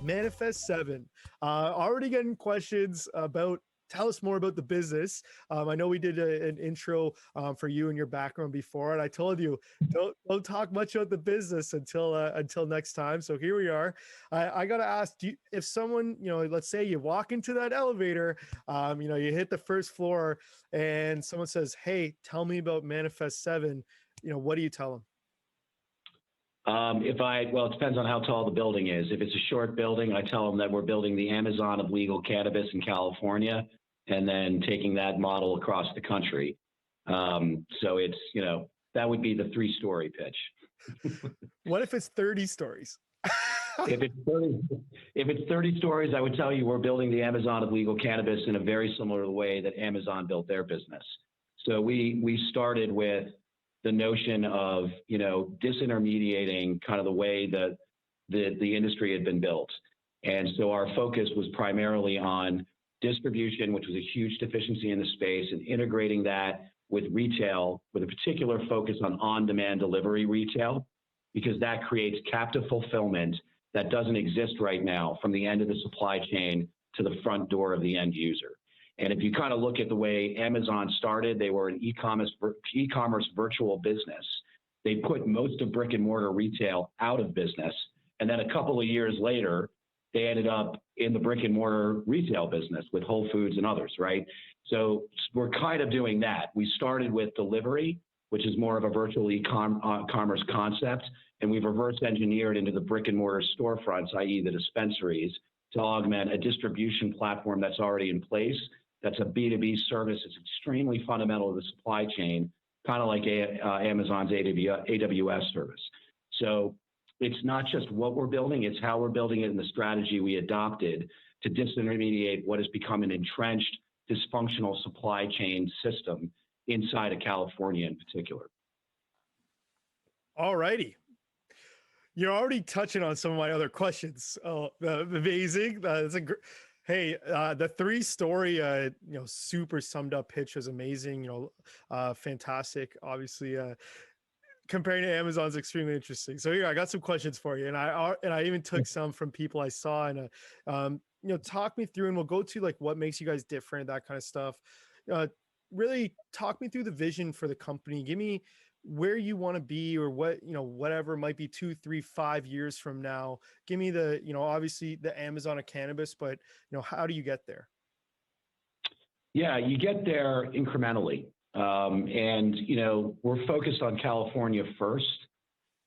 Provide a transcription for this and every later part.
ManifestSeven. Already getting questions about. Tell us more about the business. I know we did an intro for you and your background before, and I told you don't talk much about the business until next time. So here we are. I gotta ask, if someone, let's say you walk into that elevator, you hit the first floor, and someone says, "Hey, tell me about ManifestSeven," what do you tell them? Well, it depends on how tall the building is. If it's a short building, I tell them that we're building the Amazon of legal cannabis in California and then taking that model across the country. So it's, that would be the 3-story pitch. What if it's 30 stories? If it's 30 stories, I would tell you we're building the Amazon of legal cannabis in a very similar way that Amazon built their business. So we started with the notion of, disintermediating kind of the way that the industry had been built. And so our focus was primarily on distribution, which was a huge deficiency in the space, and integrating that with retail, with a particular focus on on-demand delivery retail, because that creates captive fulfillment that doesn't exist right now from the end of the supply chain to the front door of the end user. And if you kind of look at the way Amazon started, they were an e-commerce virtual business. They put most of brick and mortar retail out of business. And then a couple of years later, they ended up in the brick and mortar retail business with Whole Foods and others, right? So we're kind of doing that. We started with delivery, which is more of a virtual e-commerce concept, and we've reverse engineered into the brick and mortar storefronts, i.e. the dispensaries, to augment a distribution platform that's already in place. That's a B2B service. It's extremely fundamental to the supply chain, kind of like Amazon's AWS service. So it's not just what we're building, it's how we're building it and the strategy we adopted to disintermediate what has become an entrenched, dysfunctional supply chain system inside of California in particular. All righty. You're already touching on some of my other questions. Oh, amazing. Hey, the 3-story, super summed up pitch was amazing. Fantastic. Obviously, comparing to Amazon is extremely interesting. So here, I got some questions for you, and I even took some from people I saw, and talk me through, and we'll go to like what makes you guys different, that kind of stuff. Really talk me through the vision for the company. Give me where you want to be, or what, whatever might be 2, 3, 5 years from now. Give me the, obviously the Amazon of cannabis, but how do you get there? Yeah, you get there incrementally. And we're focused on California first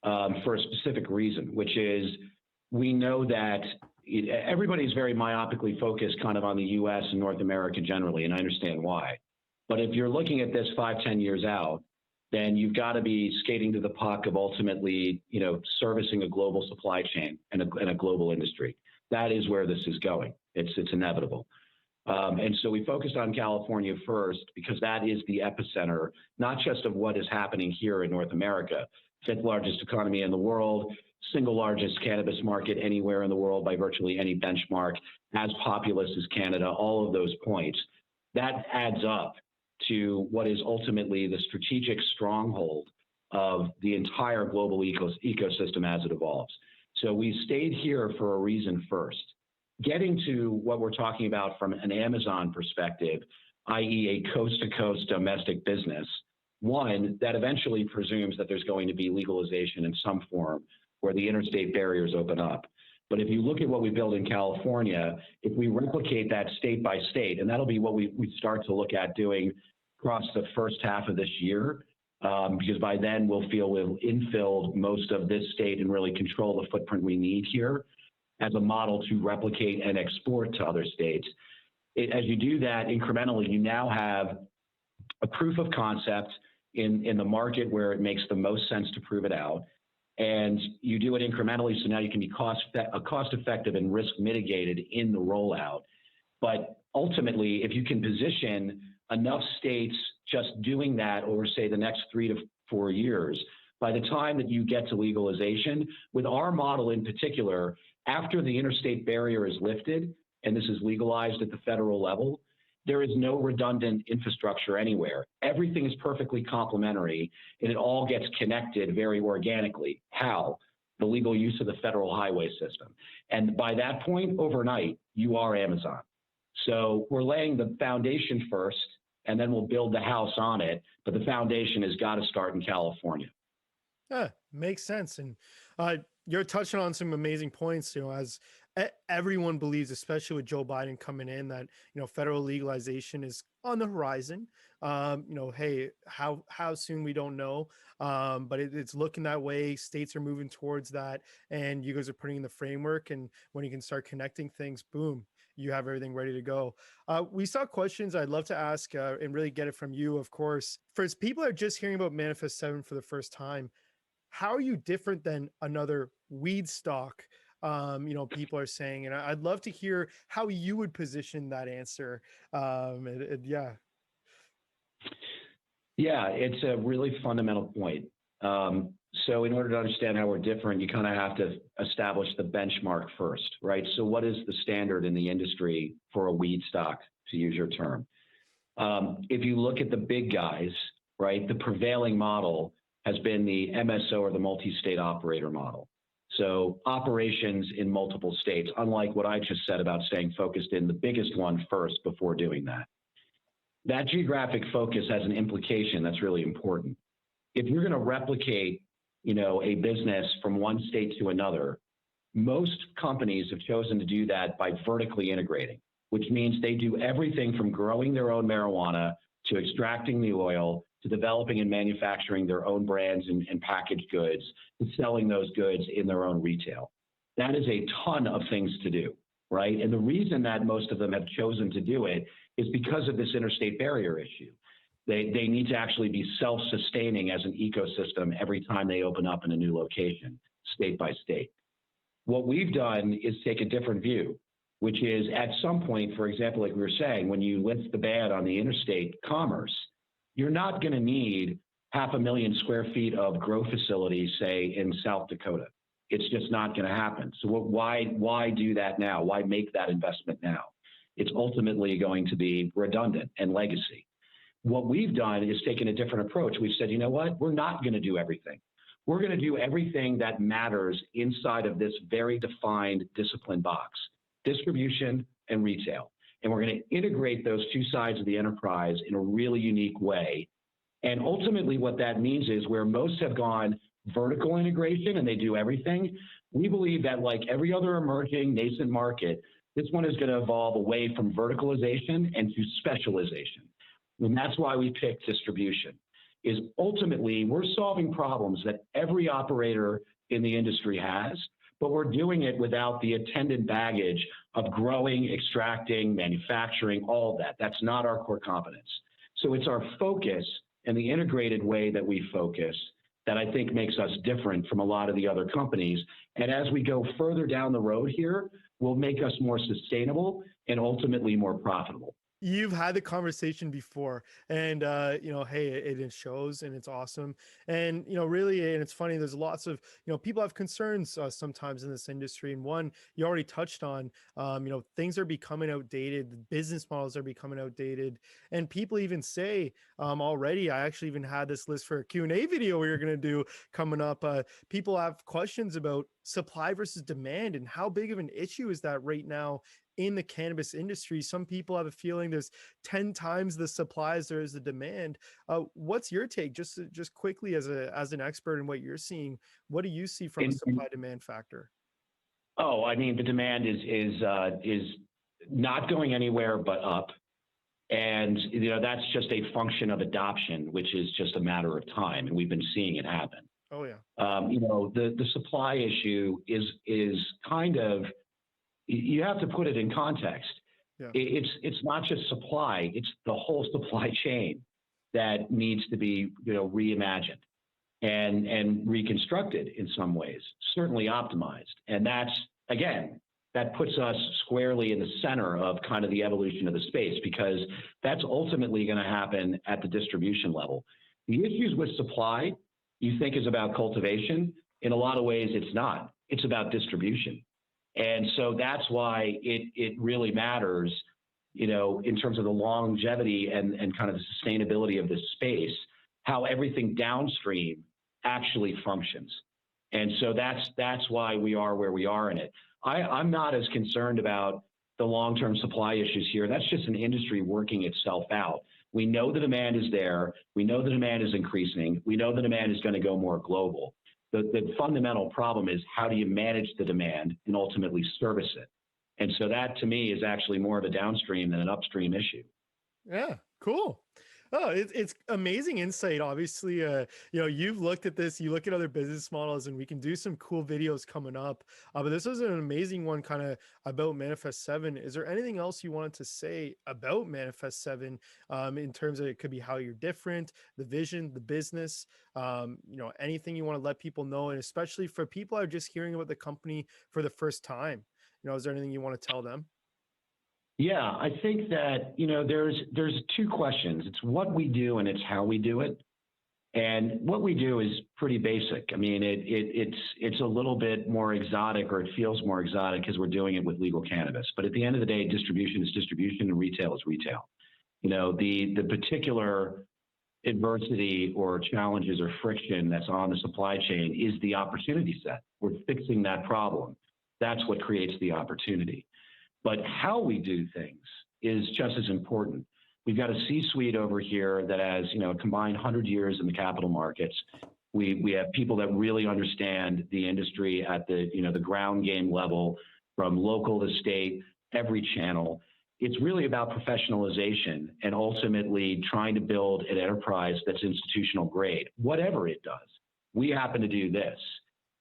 for a specific reason, which is we know that everybody's very myopically focused kind of on the US and North America generally, and I understand why. But if you're looking at this 5, 10 years out, then you've got to be skating to the puck of ultimately, servicing a global supply chain and a global industry. That is where this is going. It's inevitable. And so we focused on California first because that is the epicenter, not just of what is happening here in North America, 5th largest economy in the world, single largest cannabis market anywhere in the world by virtually any benchmark, as populous as Canada, all of those points. That adds up to what is ultimately the strategic stronghold of the entire global ecosystem as it evolves. So we stayed here for a reason first. Getting to what we're talking about from an Amazon perspective, i.e. a coast-to-coast domestic business, one, that eventually presumes that there's going to be legalization in some form where the interstate barriers open up. But if you look at what we build in California, if we replicate that state by state, and that'll be what we start to look at doing across the first half of this year, because by then we'll feel we've infilled most of this state and really control the footprint we need here as a model to replicate and export to other states. As you do that incrementally, you now have a proof of concept in the market where it makes the most sense to prove it out. And you do it incrementally, so now you can be cost-effective and risk mitigated in the rollout. But ultimately, if you can position enough states just doing that over, say, the next 3 to 4 years, by the time that you get to legalization, with our model in particular, after the interstate barrier is lifted, and this is legalized at the federal level, there is no redundant infrastructure anywhere. Everything is perfectly complementary, and it all gets connected very organically. How? the legal use of the federal highway system. And by that point, overnight, you are Amazon. So we're laying the foundation first, and then we'll build the house on it. But the foundation has got to start in California. Yeah, makes sense. And you're touching on some amazing points, as everyone believes, especially with Joe Biden coming in, that, federal legalization is on the horizon. Hey, how soon we don't know. But it's looking that way. States are moving towards that, and you guys are putting in the framework. And when you can start connecting things, boom, you have everything ready to go. We saw questions I'd love to ask and really get it from you, of course. For people that are just hearing about ManifestSeven for the first time, how are you different than another weed stock? People are saying, and I'd love to hear how you would position that answer. Yeah. Yeah, it's a really fundamental point. So in order to understand how we're different, you kind of have to establish the benchmark first, right? So what is the standard in the industry for a weed stock, to use your term? If you look at the big guys, right, the prevailing model has been the MSO or the multi-state operator model. So operations in multiple states, unlike what I just said about staying focused in the biggest one first before doing that. That geographic focus has an implication that's really important. If you're going to replicate, a business from one state to another, most companies have chosen to do that by vertically integrating, which means they do everything from growing their own marijuana to extracting the oil to developing and manufacturing their own brands and packaged goods to selling those goods in their own retail. That is a ton of things to do, right? And the reason that most of them have chosen to do it is because of this interstate barrier issue. They need to actually be self-sustaining as an ecosystem every time they open up in a new location, state by state. What we've done is take a different view, which is at some point, for example, like we were saying, when you lift the ban on the interstate commerce, you're not going to need 500,000 square feet of grow facilities, say, in South Dakota. It's just not going to happen. So why do that now? Why make that investment now? It's ultimately going to be redundant and legacy. What we've done is taken a different approach. We've said, you know what? We're not going to do everything. We're going to do everything that matters inside of this very defined discipline box, distribution and retail. And we're going to integrate those two sides of the enterprise in a really unique way. And ultimately what that means is where most have gone vertical integration and they do everything, we believe that like every other emerging nascent market, this one is going to evolve away from verticalization and to specialization. And that's why we picked distribution, is ultimately we're solving problems that every operator in the industry has, but we're doing it without the attendant baggage of growing, extracting, manufacturing, all of that. That's not our core competence. So it's our focus and the integrated way that we focus that I think makes us different from a lot of the other companies. And as we go further down the road here, will make us more sustainable and ultimately more profitable. You've had the conversation before, and hey, it shows, and it's awesome. And really, and it's funny, there's lots of people have concerns sometimes in this industry. And one you already touched on, things are becoming outdated, the business models are becoming outdated, and people even say already, I actually even had this list for a Q&A video we are going to do coming up. People have questions about supply versus demand, and how big of an issue is that right now in the cannabis industry. Some people have a feeling there's 10 times the supply as there is the demand. What's your take, just quickly, as an expert in what you're seeing? What do you see from a supply demand factor? Oh, I mean, the demand is not going anywhere but up. And that's just a function of adoption, which is just a matter of time, and we've been seeing it happen. Oh yeah. The supply issue is kind of, you have to put it in context. Yeah. It's not just supply; it's the whole supply chain that needs to be reimagined and reconstructed in some ways, certainly optimized. And that's, again, that puts us squarely in the center of kind of the evolution of the space, because that's ultimately going to happen at the distribution level. The issues with supply you think is about cultivation. In a lot of ways, it's not. It's about distribution. And so that's why it really matters, in terms of the longevity and kind of the sustainability of this space, how everything downstream actually functions. And so that's why we are where we are in it. I'm not as concerned about the long-term supply issues here. That's just an industry working itself out. We know the demand is there. We know the demand is increasing. We know the demand is going to go more global. The fundamental problem is, how do you manage the demand and ultimately service it? And so that, to me, is actually more of a downstream than an upstream issue. Yeah, cool. Oh, it's amazing insight. Obviously, you've looked at this, you look at other business models, and we can do some cool videos coming up. But this was an amazing one, kind of about Manifest Seven. Is there anything else you wanted to say about Manifest Seven, in terms of, it could be how you're different, the vision, the business, anything you want to let people know, and especially for people who are just hearing about the company for the first time? Is there anything you want to tell them? Yeah, I think that, there's two questions. It's what we do and it's how we do it. And what we do is pretty basic. I mean, it's a little bit more exotic, or it feels more exotic because we're doing it with legal cannabis. But at the end of the day, distribution is distribution and retail is retail. The particular adversity or challenges or friction that's on the supply chain is the opportunity set. We're fixing that problem. That's what creates the opportunity. But how we do things is just as important. We've got a C-suite over here that has, a combined 100 years in the capital markets. We have people that really understand the industry at the ground game level, from local to state, every channel. It's really about professionalization and ultimately trying to build an enterprise that's institutional grade, whatever it does. We happen to do this,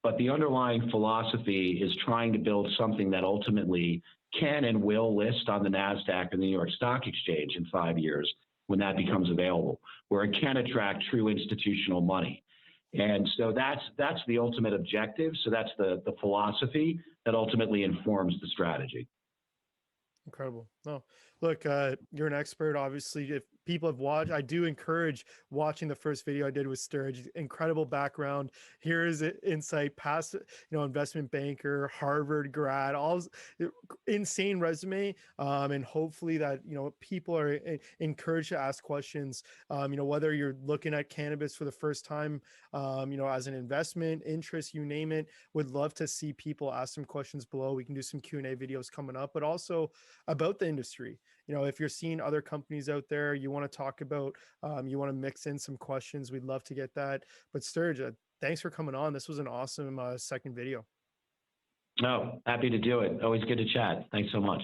but the underlying philosophy is trying to build something that ultimately can and will list on the NASDAQ and the New York Stock Exchange in 5 years when that becomes available, where it can attract true institutional money. And so that's the ultimate objective. So that's the philosophy that ultimately informs the strategy. Incredible. No, look, you're an expert. Obviously, if people have watched, I do encourage watching the first video I did with Sturge. Incredible background. Here is insight. Past, investment banker, Harvard grad, insane resume. And hopefully that people are encouraged to ask questions. Whether you're looking at cannabis for the first time, as an investment interest, you name it. Would love to see people ask some questions below. We can do some Q&A videos coming up, but also about the industry. If you're seeing other companies out there you want to talk about, you want to mix in some questions, we'd love to get that. But Sturge, thanks for coming on. This was an awesome second video. No, happy to do it. Always good to chat. Thanks so much.